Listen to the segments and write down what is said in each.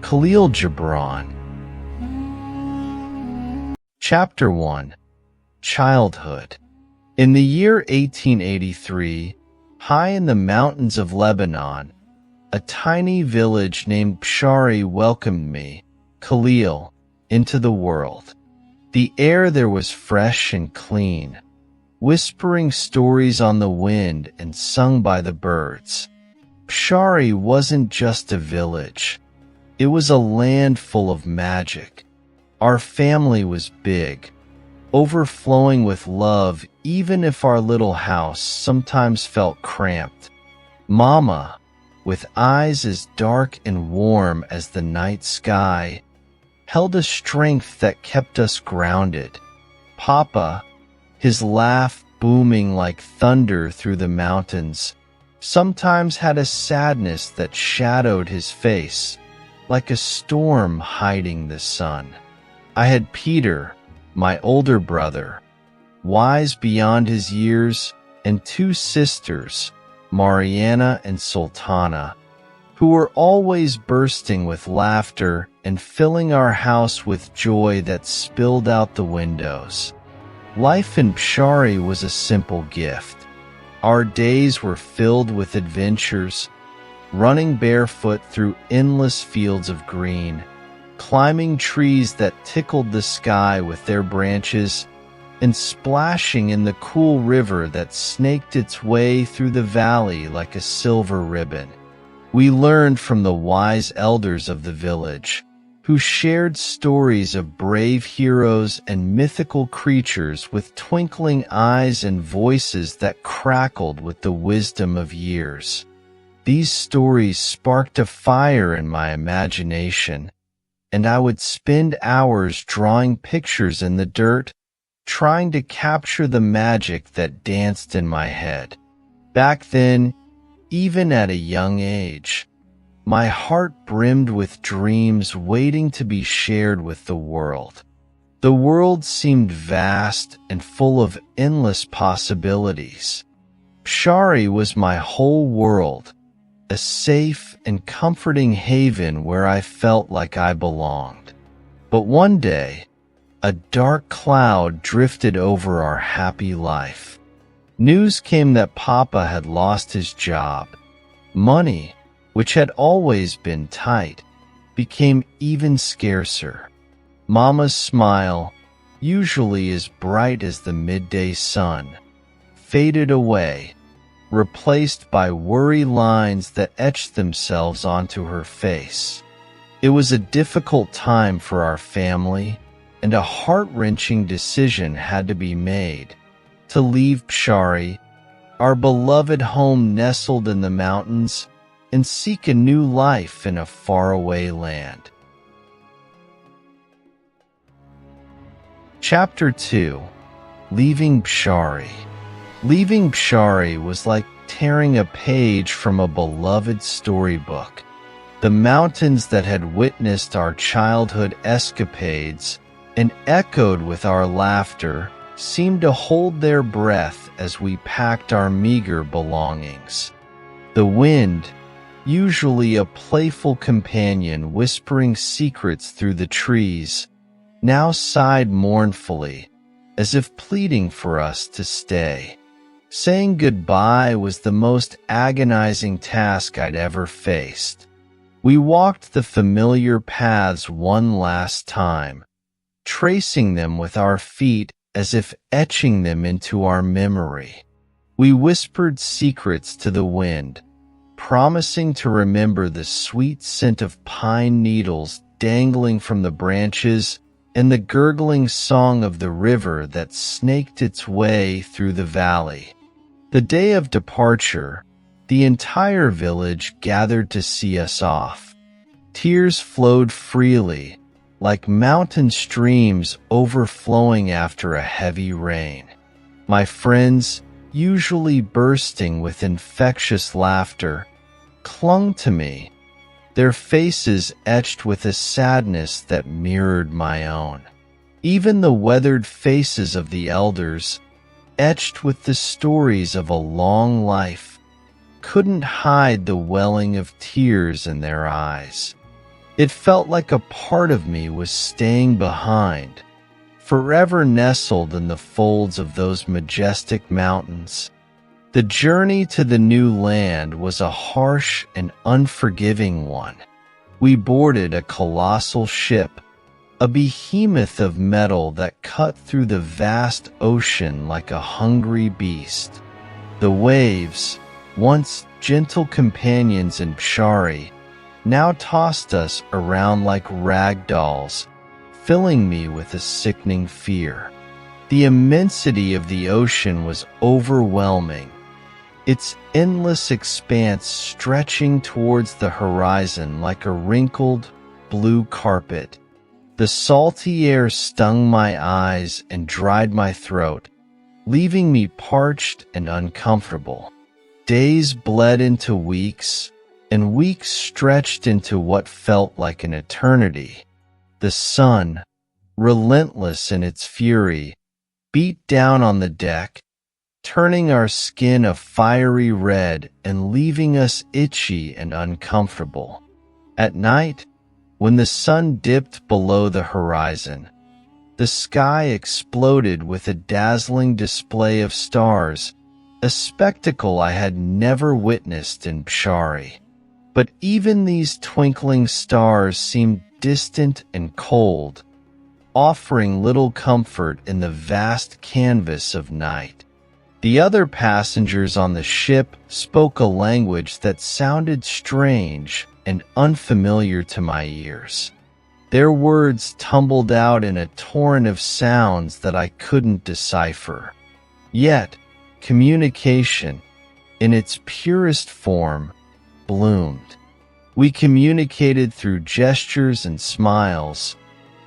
Khalil Gibran. Chapter 1. Childhood. In the year 1883, high in the mountains of Lebanon, a tiny village named Bsharri welcomed me, Khalil, into the world. The air there was fresh and clean, whispering stories on the wind and sung by the birds. Bsharri wasn't just a village. It was a land full of magic. Our family was big, overflowing with love even if our little house sometimes felt cramped. Mama, with eyes as dark and warm as the night sky, held a strength that kept us grounded. Papa, his laugh booming like thunder through the mountains, sometimes had a sadness that shadowed his face, like a storm hiding the sun. I had Peter, my older brother, wise beyond his years, and two sisters, Mariana and Sultana, who were always bursting with laughter and filling our house with joy that spilled out the windows. Life in Bsharri was a simple gift. Our days were filled with adventures, running barefoot through endless fields of green, climbing trees that tickled the sky with their branches, and splashing in the cool river that snaked its way through the valley like a silver ribbon. We learned from the wise elders of the village, who shared stories of brave heroes and mythical creatures with twinkling eyes and voices that crackled with the wisdom of years. These stories sparked a fire in my imagination, and I would spend hours drawing pictures in the dirt, trying to capture the magic that danced in my head. Back then, even at a young age, my heart brimmed with dreams waiting to be shared with the world. The world seemed vast and full of endless possibilities. Bsharri was my whole world, a safe and comforting haven where I felt like I belonged. But one day, a dark cloud drifted over our happy life. News came that Papa had lost his job. Money, which had always been tight, became even scarcer. Mama's smile, usually as bright as the midday sun, faded away, replaced by worry lines that etched themselves onto her face. It was a difficult time for our family, and a heart-wrenching decision had to be made: to leave Bsharri, our beloved home nestled in the mountains, and seek a new life in a faraway land. Chapter 2. Leaving Bsharri. Leaving Bsharri was like tearing a page from a beloved storybook. The mountains that had witnessed our childhood escapades and echoed with our laughter seemed to hold their breath as we packed our meager belongings. The wind, usually a playful companion whispering secrets through the trees, now sighed mournfully, as if pleading for us to stay. Saying goodbye was the most agonizing task I'd ever faced. We walked the familiar paths one last time, tracing them with our feet as if etching them into our memory. We whispered secrets to the wind, promising to remember the sweet scent of pine needles dangling from the branches and the gurgling song of the river that snaked its way through the valley. The day of departure, the entire village gathered to see us off. Tears flowed freely, like mountain streams overflowing after a heavy rain. My friends, usually bursting with infectious laughter, clung to me, their faces etched with a sadness that mirrored my own. Even the weathered faces of the elders, etched with the stories of a long life, couldn't hide the welling of tears in their eyes. It felt like a part of me was staying behind, forever nestled in the folds of those majestic mountains. The journey to the new land was a harsh and unforgiving one. We boarded a colossal ship, a behemoth of metal that cut through the vast ocean like a hungry beast. The waves, once gentle companions in Bsharri, now tossed us around like rag dolls, filling me with a sickening fear. The immensity of the ocean was overwhelming, its endless expanse stretching towards the horizon like a wrinkled, blue carpet. The salty air stung my eyes and dried my throat, leaving me parched and uncomfortable. Days bled into weeks, and weeks stretched into what felt like an eternity. The sun, relentless in its fury, beat down on the deck, turning our skin a fiery red and leaving us itchy and uncomfortable. At night, when the sun dipped below the horizon, the sky exploded with a dazzling display of stars, a spectacle I had never witnessed in Bsharri. But even these twinkling stars seemed distant and cold, offering little comfort in the vast canvas of night. The other passengers on the ship spoke a language that sounded strange and unfamiliar to my ears. Their words tumbled out in a torrent of sounds that I couldn't decipher. Yet, communication, in its purest form, bloomed. We communicated through gestures and smiles,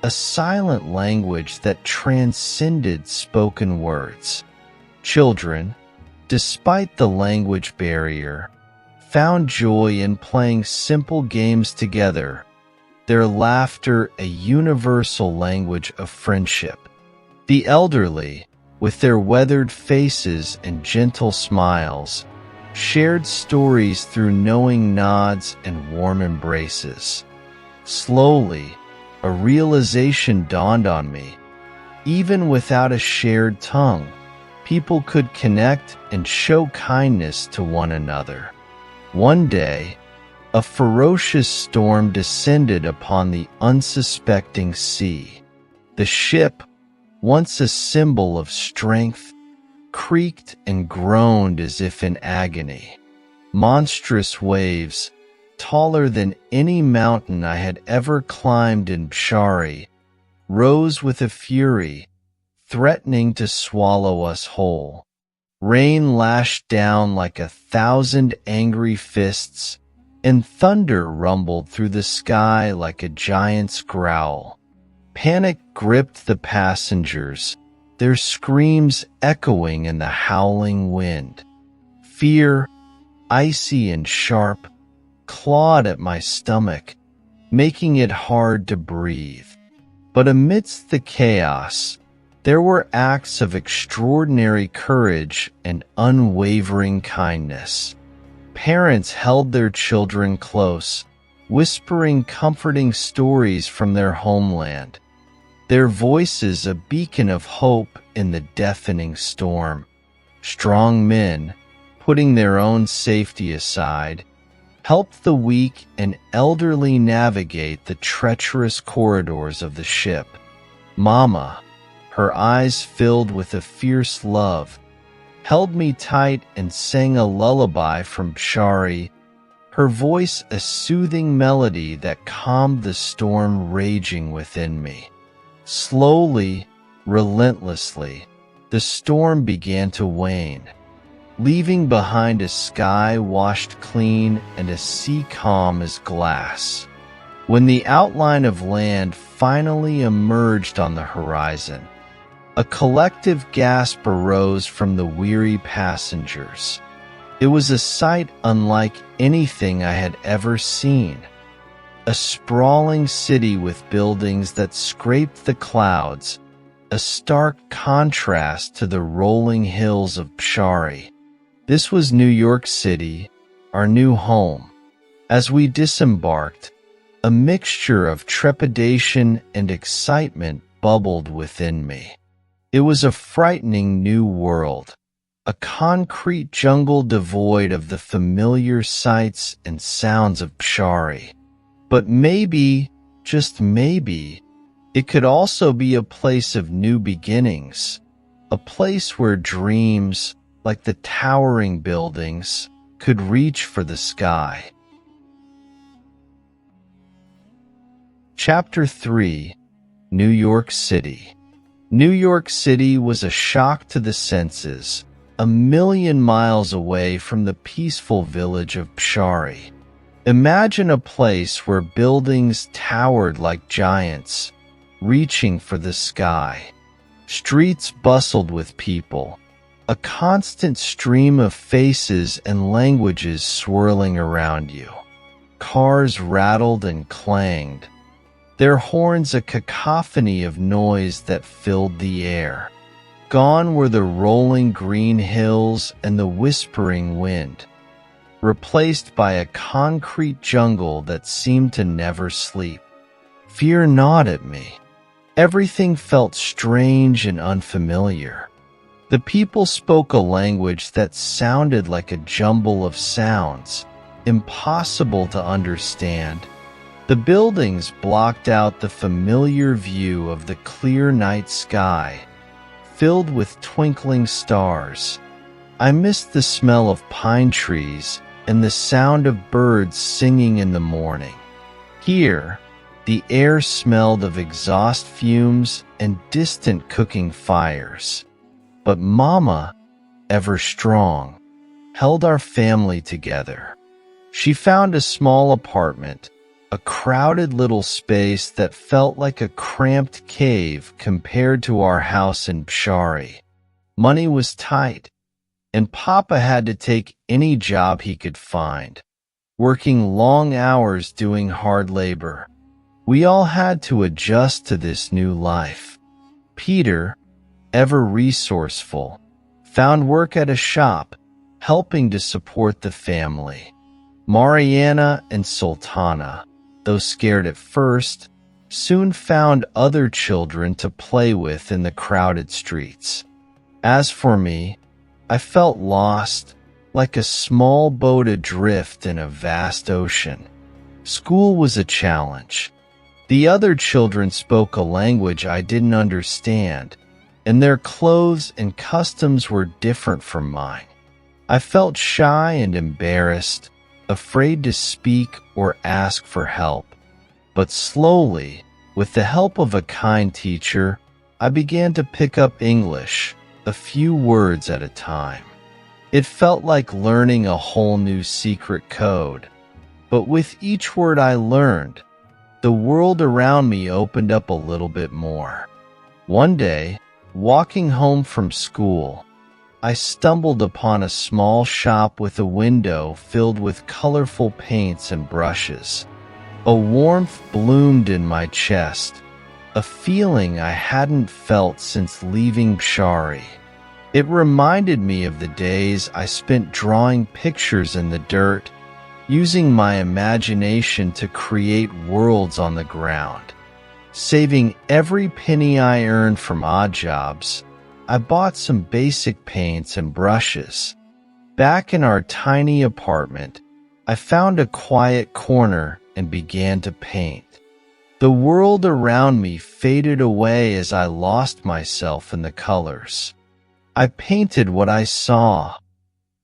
a silent language that transcended spoken words. Children, despite the language barrier, found joy in playing simple games together, their laughter a universal language of friendship. The elderly, with their weathered faces and gentle smiles, shared stories through knowing nods and warm embraces. Slowly, a realization dawned on me. Even without a shared tongue, people could connect and show kindness to one another. One day, a ferocious storm descended upon the unsuspecting sea. The ship, once a symbol of strength, creaked and groaned as if in agony. Monstrous waves, taller than any mountain I had ever climbed in Bsharri, rose with a fury, threatening to swallow us whole. Rain lashed down like 1,000 angry fists, and thunder rumbled through the sky like a giant's growl. Panic gripped the passengers, their screams echoing in the howling wind. Fear, icy and sharp, clawed at my stomach, making it hard to breathe. But amidst the chaos, there were acts of extraordinary courage and unwavering kindness. Parents held their children close, whispering comforting stories from their homeland, their voices a beacon of hope in the deafening storm. Strong men, putting their own safety aside, helped the weak and elderly navigate the treacherous corridors of the ship. Mama, her eyes filled with a fierce love, held me tight and sang a lullaby from Bsharri, her voice a soothing melody that calmed the storm raging within me. Slowly, relentlessly, the storm began to wane, leaving behind a sky washed clean and a sea calm as glass. When the outline of land finally emerged on the horizon, a collective gasp arose from the weary passengers. It was a sight unlike anything I had ever seen. A sprawling city with buildings that scraped the clouds, a stark contrast to the rolling hills of Bsharri. This was New York City, our new home. As we disembarked, A mixture of trepidation and excitement bubbled within me. It was a frightening new world, a concrete jungle devoid of the familiar sights and sounds of Bsharri. But maybe, just maybe, it could also be a place of new beginnings, a place where dreams, like the towering buildings, could reach for the sky. Chapter 3: New York City. New York City was a shock to the senses, a million miles away from the peaceful village of Bsharri. Imagine a place where buildings towered like giants, reaching for the sky. Streets bustled with people, a constant stream of faces and languages swirling around you. Cars rattled and clanged, their horns a cacophony of noise that filled the air. Gone were the rolling green hills and the whispering wind, replaced by a concrete jungle that seemed to never sleep. Fear gnawed at me. Everything felt strange and unfamiliar. The people spoke a language that sounded like a jumble of sounds, impossible to understand. The buildings blocked out the familiar view of the clear night sky, filled with twinkling stars. I missed the smell of pine trees and the sound of birds singing in the morning. Here, the air smelled of exhaust fumes and distant cooking fires. But Mama, ever strong, held our family together. She found a small apartment, a crowded little space that felt like a cramped cave compared to our house in Bsharri. Money was tight, and Papa had to take any job he could find, working long hours doing hard labor. We all had to adjust to this new life. Peter, ever resourceful, found work at a shop, helping to support the family. Mariana and Sultana, though scared at first, soon found other children to play with in the crowded streets. As for me, I felt lost, like a small boat adrift in a vast ocean. School was a challenge. The other children spoke a language I didn't understand, and their clothes and customs were different from mine. I felt shy and embarrassed, afraid to speak or ask for help. But slowly, with the help of a kind teacher, I began to pick up English, a few words at a time. It felt like learning a whole new secret code. But with each word I learned, the world around me opened up a little bit more. One day, walking home from school, I stumbled upon a small shop with a window filled with colorful paints and brushes. A warmth bloomed in my chest, a feeling I hadn't felt since leaving Bsharri. It reminded me of the days I spent drawing pictures in the dirt, using my imagination to create worlds on the ground. Saving every penny I earned from odd jobs, I bought some basic paints and brushes. Back in our tiny apartment, I found a quiet corner and began to paint. The world around me faded away as I lost myself in the colors. I painted what I saw: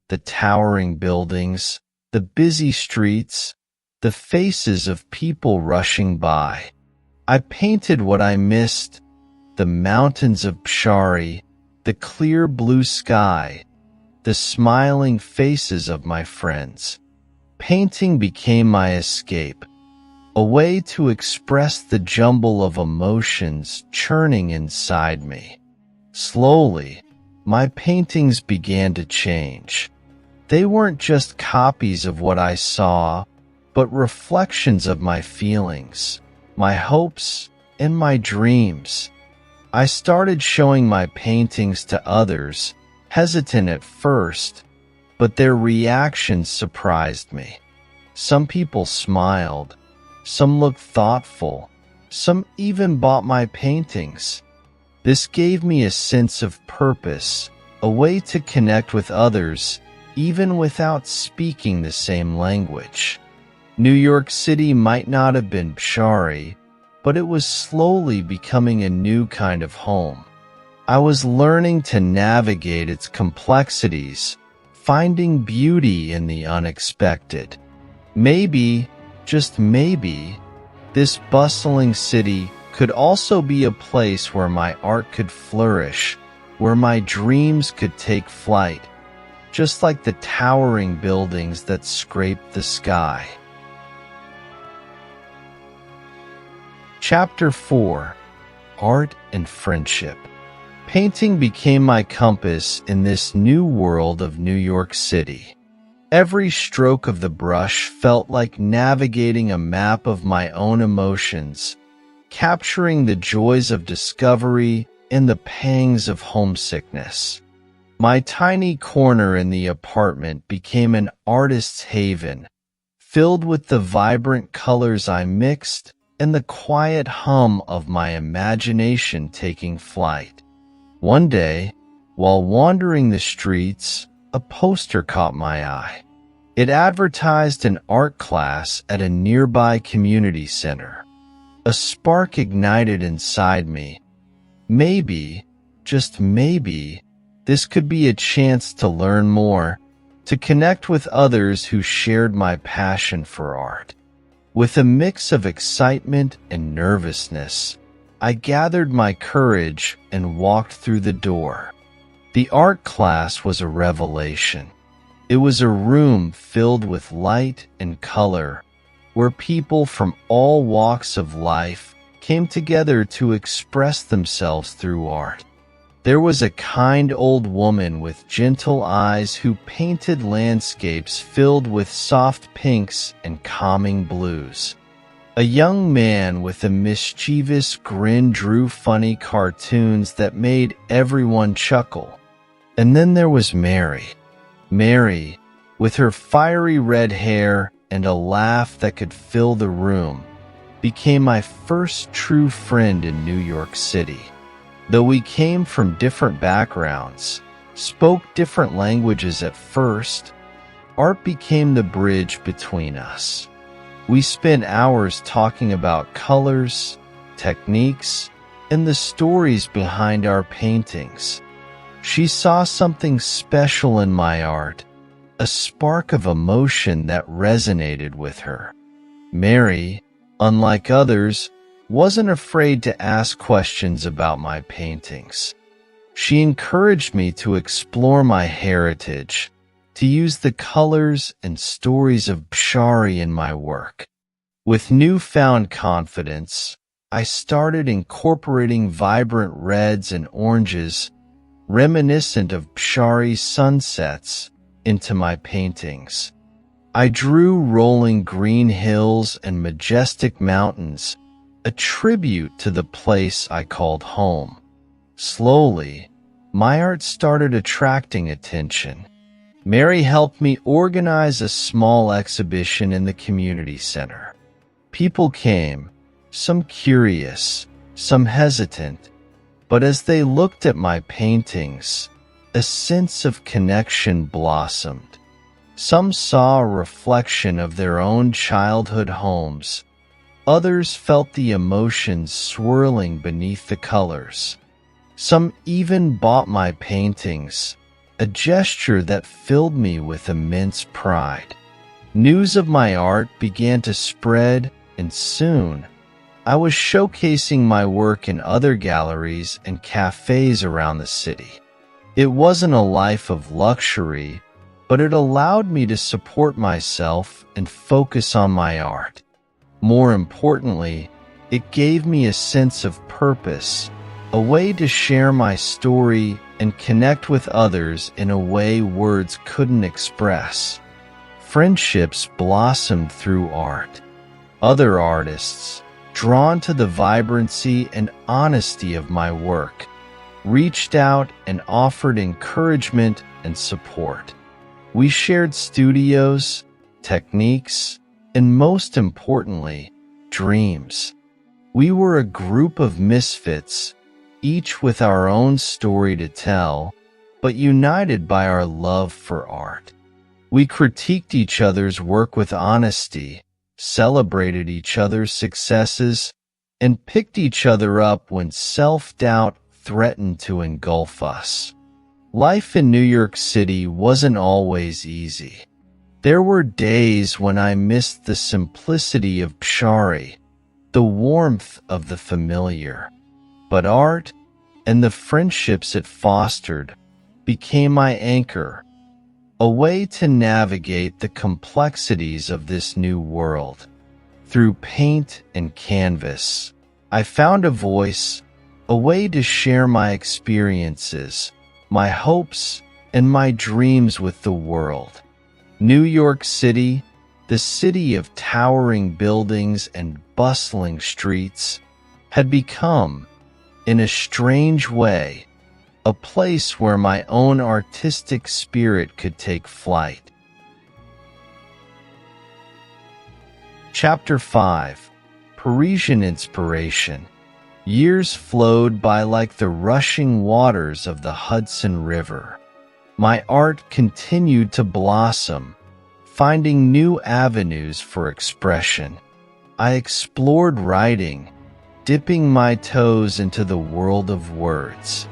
the towering buildings, the busy streets, the faces of people rushing by. I painted what I missed: the mountains of Bsharri, the clear blue sky, the smiling faces of my friends. Painting became my escape, a way to express the jumble of emotions churning inside me. Slowly, my paintings began to change. They weren't just copies of what I saw, but reflections of my feelings, my hopes, and my dreams. I started showing my paintings to others, hesitant at first, but their reactions surprised me. Some people smiled, Some looked thoughtful. Some even bought my paintings. This gave me a sense of purpose, a way to connect with others, even without speaking the same language. New York City might not have been Bsharri, but it was slowly becoming a new kind of home. I was learning to navigate its complexities, finding beauty in the unexpected. Maybe, just maybe, this bustling city could also be a place where my art could flourish, where my dreams could take flight, just like the towering buildings that scraped the sky. Chapter 4: Art and Friendship. Painting became my compass in this new world of New York City. Every stroke of the brush felt like navigating a map of my own emotions, capturing the joys of discovery and the pangs of homesickness. My tiny corner in the apartment became an artist's haven, filled with the vibrant colors I mixed and the quiet hum of my imagination taking flight. One day, while wandering the streets, a poster caught my eye. It advertised an art class at a nearby community center. A spark ignited inside me. Maybe, just maybe, this could be a chance to learn more, to connect with others who shared my passion for art. With a mix of excitement and nervousness, I gathered my courage and walked through the door. The art class was a revelation. It was a room filled with light and color, where people from all walks of life came together to express themselves through art. There was a kind old woman with gentle eyes who painted landscapes filled with soft pinks and calming blues. A young man with a mischievous grin drew funny cartoons that made everyone chuckle. And then there was Mary. Mary, with her fiery red hair and a laugh that could fill the room, became my first true friend in New York City. Though we came from different backgrounds, spoke different languages at first, art became the bridge between us. We spent hours talking about colors, techniques, and the stories behind our paintings. She saw something special in my art, a spark of emotion that resonated with her. Mary, unlike others, wasn't afraid to ask questions about my paintings. She encouraged me to explore my heritage, to use the colors and stories of Bsharri in my work. With newfound confidence, I started incorporating vibrant reds and oranges, reminiscent of Bsharri's sunsets, into my paintings. I drew rolling green hills and majestic mountains, a tribute to the place I called home. Slowly, my art started attracting attention. Mary helped me organize a small exhibition in the community center. People came, some curious, some hesitant, but as they looked at my paintings, a sense of connection blossomed. Some saw a reflection of their own childhood homes. Others felt the emotions swirling beneath the colors. Some even bought my paintings, a gesture that filled me with immense pride. News of my art began to spread, and soon, I was showcasing my work in other galleries and cafes around the city. It wasn't a life of luxury, but it allowed me to support myself and focus on my art. More importantly, it gave me a sense of purpose, a way to share my story and connect with others in a way words couldn't express. Friendships blossomed through art. Other artists, drawn to the vibrancy and honesty of my work, reached out and offered encouragement and support. We shared studios, techniques, and most importantly, dreams. We were a group of misfits, each with our own story to tell, but united by our love for art. We critiqued each other's work with honesty, celebrated each other's successes, and picked each other up when self-doubt threatened to engulf us. Life in New York City wasn't always easy. There were days when I missed the simplicity of Bsharri, the warmth of the familiar. But art, and the friendships it fostered, became my anchor, a way to navigate the complexities of this new world. Through paint and canvas, I found a voice, a way to share my experiences, my hopes, and my dreams with the world. New York City, the city of towering buildings and bustling streets, had become, in a strange way, a place where my own artistic spirit could take flight. Chapter 5. Parisian Inspiration. Years flowed by like the rushing waters of the Hudson River. My art continued to blossom, finding new avenues for expression. I explored writing, dipping my toes into the world of words.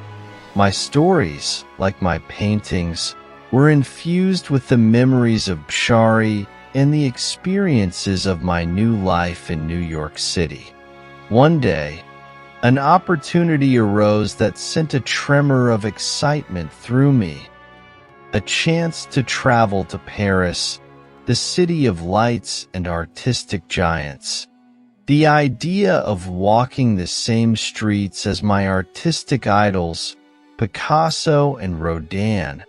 My stories, like my paintings, were infused with the memories of Bsharri and the experiences of my new life in New York City. One day, an opportunity arose that sent a tremor of excitement through me. A chance to travel to Paris, the city of lights and artistic giants. The idea of walking the same streets as my artistic idols, Picasso and Rodin,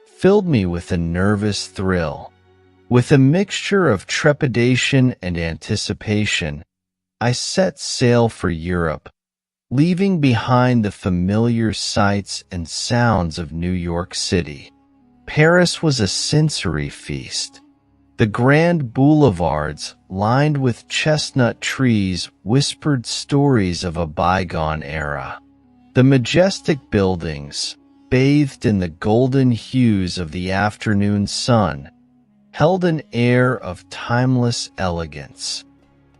filled me with a nervous thrill. With a mixture of trepidation and anticipation, I set sail for Europe, leaving behind the familiar sights and sounds of New York City. Paris was a sensory feast. The grand boulevards, lined with chestnut trees, whispered stories of a bygone era. The majestic buildings, bathed in the golden hues of the afternoon sun, held an air of timeless elegance.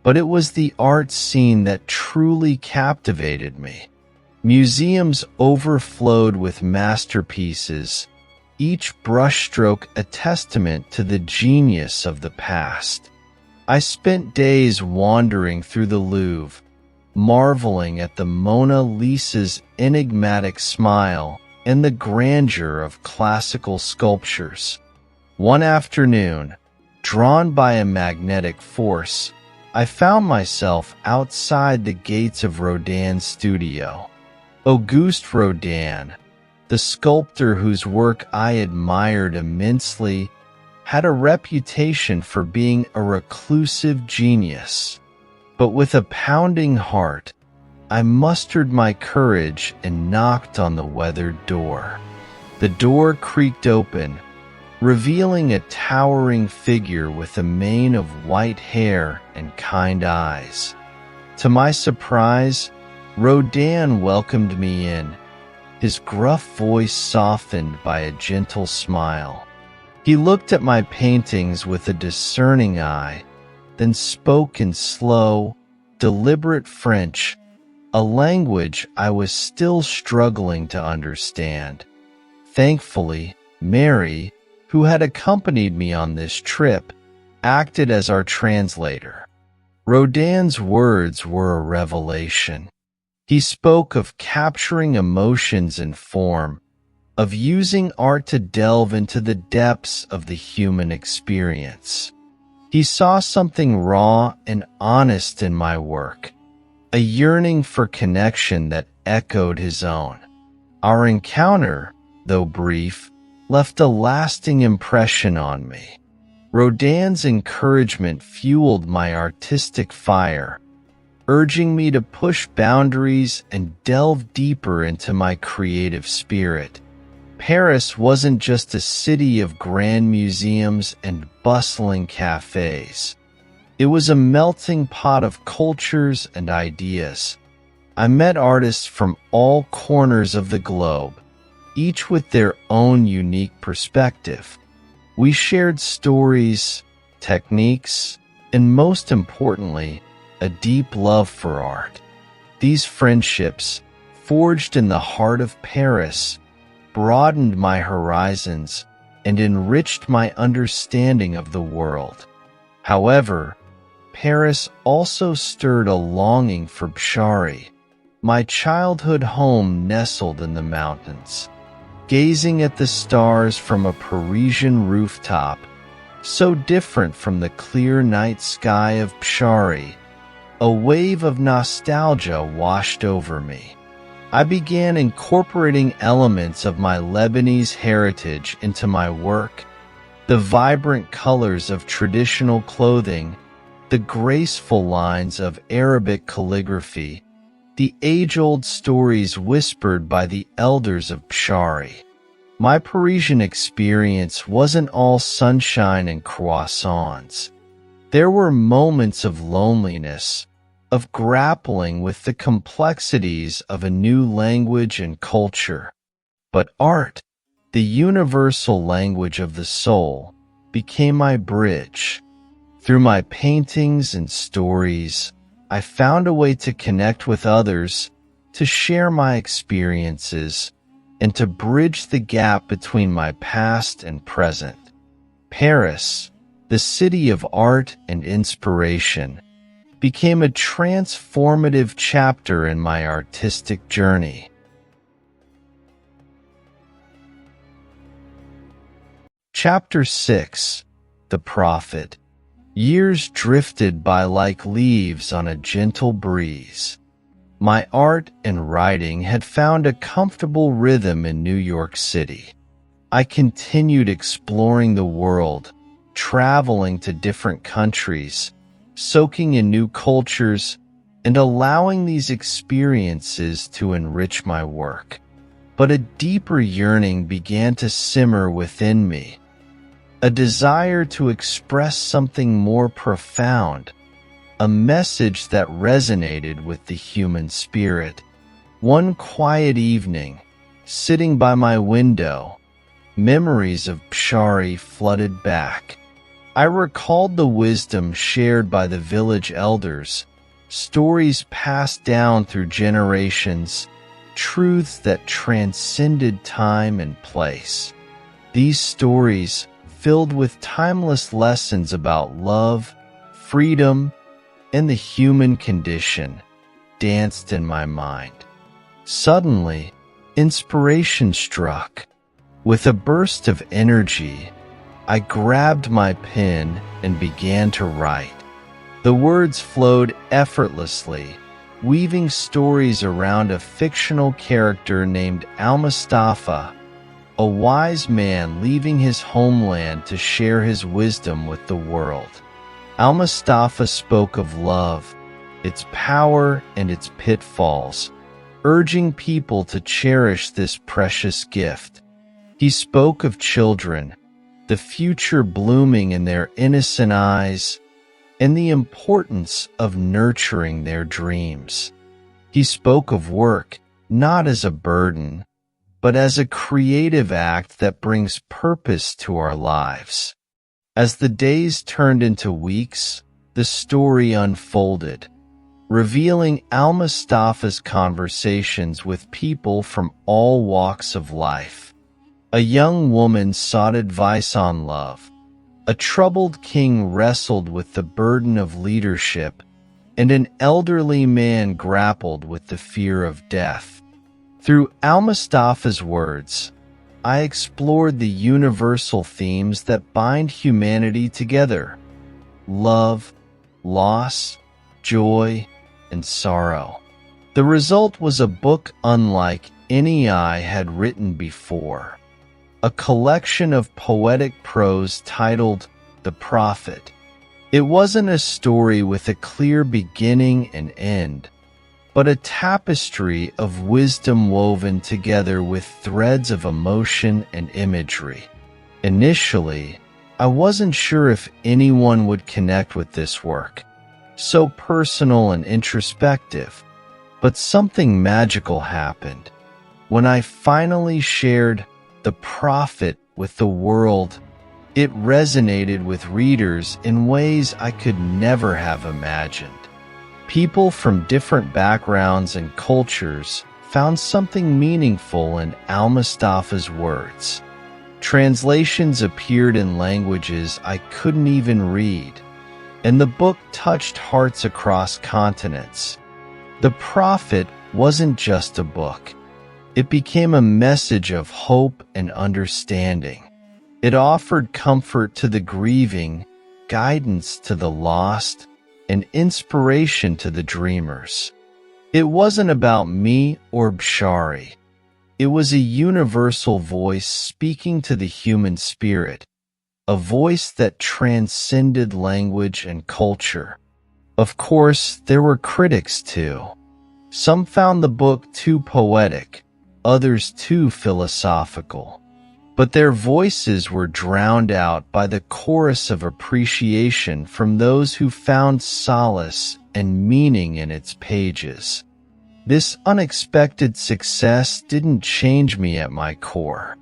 But it was the art scene that truly captivated me. Museums overflowed with masterpieces, each brushstroke a testament to the genius of the past. I spent days wandering through the Louvre, marveling at the Mona Lisa's enigmatic smile and the grandeur of classical sculptures. One afternoon, drawn by a magnetic force, I found myself outside the gates of Rodin's studio. Auguste Rodin, the sculptor whose work I admired immensely, had a reputation for being a reclusive genius. But with a pounding heart, I mustered my courage and knocked on the weathered door. The door creaked open, revealing a towering figure with a mane of white hair and kind eyes. To my surprise, Rodin welcomed me in, his gruff voice softened by a gentle smile. He looked at my paintings with a discerning eye, then spoke in slow, deliberate French, a language I was still struggling to understand. Thankfully, Mary, who had accompanied me on this trip, acted as our translator. Rodin's words were a revelation. He spoke of capturing emotions in form, of using art to delve into the depths of the human experience. He saw something raw and honest in my work, a yearning for connection that echoed his own. Our encounter, though brief, left a lasting impression on me. Rodin's encouragement fueled my artistic fire, urging me to push boundaries and delve deeper into my creative spirit. Paris wasn't just a city of grand museums and bustling cafes. It was a melting pot of cultures and ideas. I met artists from all corners of the globe, each with their own unique perspective. We shared stories, techniques, and most importantly, a deep love for art. These friendships, forged in the heart of Paris, broadened my horizons and enriched my understanding of the world. However, Paris also stirred a longing for Bsharri, my childhood home nestled in the mountains. Gazing at the stars from a Parisian rooftop, so different from the clear night sky of Bsharri, a wave of nostalgia washed over me. I began incorporating elements of my Lebanese heritage into my work, the vibrant colors of traditional clothing, the graceful lines of Arabic calligraphy, the age-old stories whispered by the elders of Bsharri. My Parisian experience wasn't all sunshine and croissants. There were moments of loneliness, of grappling with the complexities of a new language and culture. But art, the universal language of the soul, became my bridge. Through my paintings and stories, I found a way to connect with others, to share my experiences, and to bridge the gap between my past and present. Paris, the city of art and inspiration, became a transformative chapter in my artistic journey. Chapter 6: The Prophet. Years drifted by like leaves on a gentle breeze. My art and writing had found a comfortable rhythm in New York City. I continued exploring the world, traveling to different countries, soaking in new cultures, and allowing these experiences to enrich my work. But a deeper yearning began to simmer within me, a desire to express something more profound, a message that resonated with the human spirit. One quiet evening, sitting by my window, memories of Bsharri flooded back. I recalled the wisdom shared by the village elders, stories passed down through generations, truths that transcended time and place. These stories, filled with timeless lessons about love, freedom, and the human condition, danced in my mind. Suddenly, inspiration struck. With a burst of energy, I grabbed my pen and began to write. The words flowed effortlessly, weaving stories around a fictional character named Al-Mustafa, a wise man leaving his homeland to share his wisdom with the world. Al-Mustafa spoke of love, its power and its pitfalls, urging people to cherish this precious gift. He spoke of children, the future blooming in their innocent eyes, and the importance of nurturing their dreams. He spoke of work not as a burden, but as a creative act that brings purpose to our lives. As the days turned into weeks, the story unfolded, revealing Al-Mustafa's conversations with people from all walks of life. A young woman sought advice on love. A troubled king wrestled with the burden of leadership, and an elderly man grappled with the fear of death. Through Al-Mustafa's words, I explored the universal themes that bind humanity together: love, loss, joy, and sorrow. The result was a book unlike any I had written before, a collection of poetic prose titled The Prophet. It wasn't a story with a clear beginning and end, but a tapestry of wisdom woven together with threads of emotion and imagery. Initially, I wasn't sure if anyone would connect with this work, so personal and introspective, but something magical happened. When I finally shared The Prophet with the world, it resonated with readers in ways I could never have imagined. People from different backgrounds and cultures found something meaningful in Al-Mustafa's words. Translations appeared in languages I couldn't even read, and the book touched hearts across continents. The Prophet wasn't just a book. It became a message of hope and understanding. It offered comfort to the grieving, guidance to the lost, and inspiration to the dreamers. It wasn't about me or Bsharri. It was a universal voice speaking to the human spirit, a voice that transcended language and culture. Of course, there were critics too. Some found the book too poetic, others too philosophical. But their voices were drowned out by the chorus of appreciation from those who found solace and meaning in its pages. This unexpected success didn't change me at my core.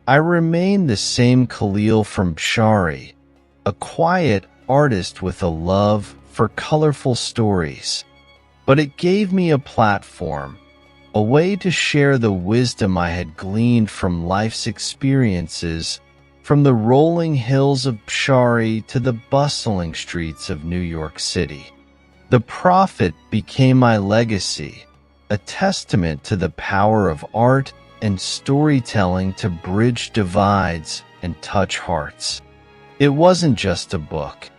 I remained the same Khalil from Bsharri, a quiet artist with a love for colorful stories. But it gave me a platform, a way to share the wisdom I had gleaned from life's experiences, from the rolling hills of Bsharri to the bustling streets of New York City. The Prophet became my legacy, a testament to the power of art and storytelling to bridge divides and touch hearts. It wasn't just a book.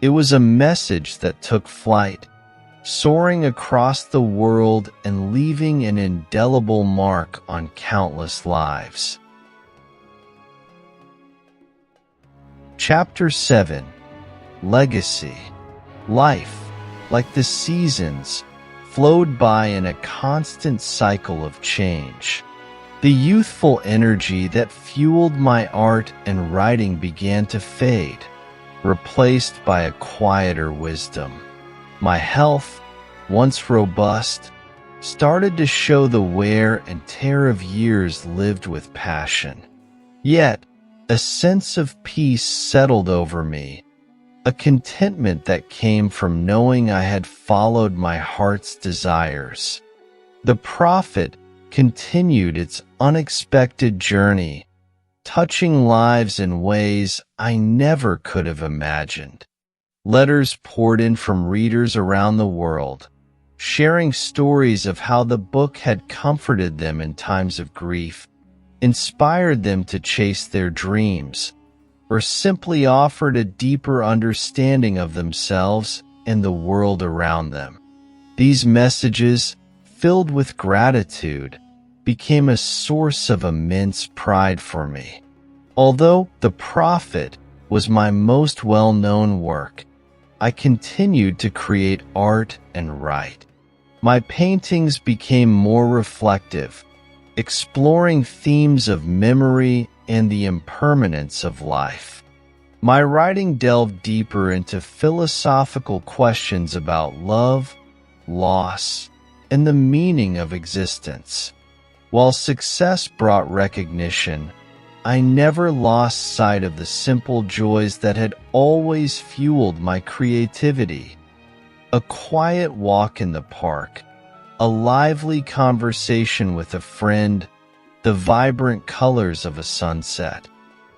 It was a message that took flight, soaring across the world and leaving an indelible mark on countless lives. Chapter 7. Legacy. Life, like the seasons, flowed by in a constant cycle of change. The youthful energy that fueled my art and writing began to fade, replaced by a quieter wisdom. My health, once robust, started to show the wear and tear of years lived with passion. Yet, a sense of peace settled over me, a contentment that came from knowing I had followed my heart's desires. The Prophet continued its unexpected journey, touching lives in ways I never could have imagined. Letters poured in from readers around the world, sharing stories of how the book had comforted them in times of grief, inspired them to chase their dreams, or simply offered a deeper understanding of themselves and the world around them. These messages, filled with gratitude, became a source of immense pride for me. Although The Prophet was my most well-known work, I continued to create art and write. My paintings became more reflective, exploring themes of memory and the impermanence of life. My writing delved deeper into philosophical questions about love, loss, and the meaning of existence. While success brought recognition, I never lost sight of the simple joys that had always fueled my creativity. A quiet walk in the park, a lively conversation with a friend, the vibrant colors of a sunset.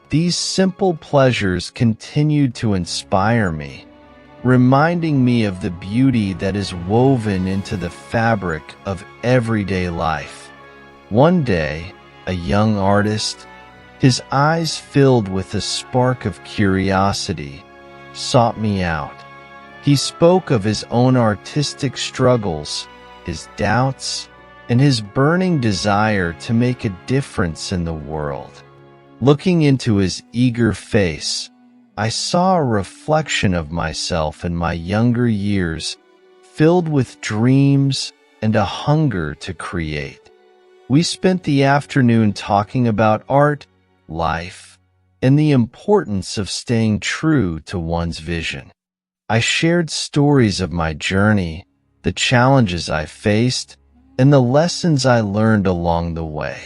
These simple pleasures continued to inspire me, reminding me of the beauty that is woven into the fabric of everyday life. One day, a young artist, his eyes filled with a spark of curiosity, sought me out. He spoke of his own artistic struggles, his doubts, and his burning desire to make a difference in the world. Looking into his eager face, I saw a reflection of myself in my younger years, filled with dreams and a hunger to create. We spent the afternoon talking about art, life, and the importance of staying true to one's vision. I shared stories of my journey, the challenges I faced, and the lessons I learned along the way.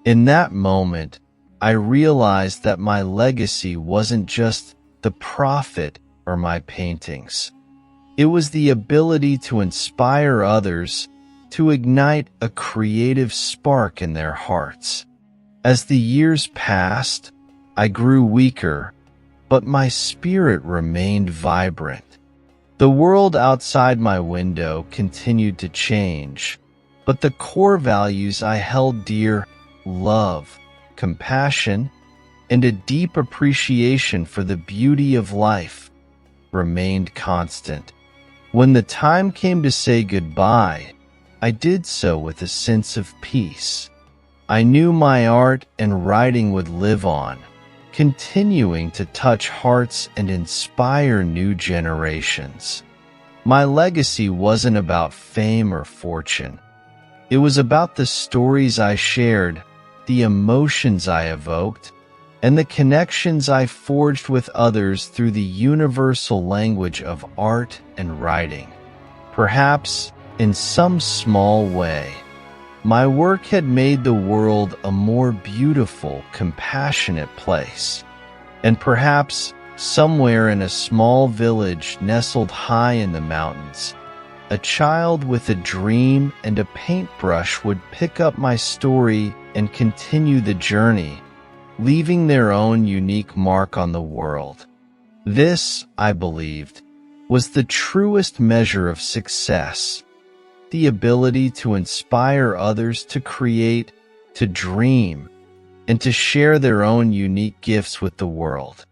In that moment, I realized that my legacy wasn't just the profit or my paintings. It was the ability to inspire others, to ignite a creative spark in their hearts. As the years passed, I grew weaker, but my spirit remained vibrant. The world outside my window continued to change, but the core values I held dear, love, compassion, and a deep appreciation for the beauty of life, remained constant. When the time came to say goodbye, I did so with a sense of peace. I knew my art and writing would live on, continuing to touch hearts and inspire new generations. My legacy wasn't about fame or fortune. It was about the stories I shared, the emotions I evoked, and the connections I forged with others through the universal language of art and writing. Perhaps, in some small way, my work had made the world a more beautiful, compassionate place. And perhaps, somewhere in a small village nestled high in the mountains, a child with a dream and a paintbrush would pick up my story and continue the journey, leaving their own unique mark on the world. This, I believed, was the truest measure of success. The ability to inspire others to create, to dream, and to share their own unique gifts with the world.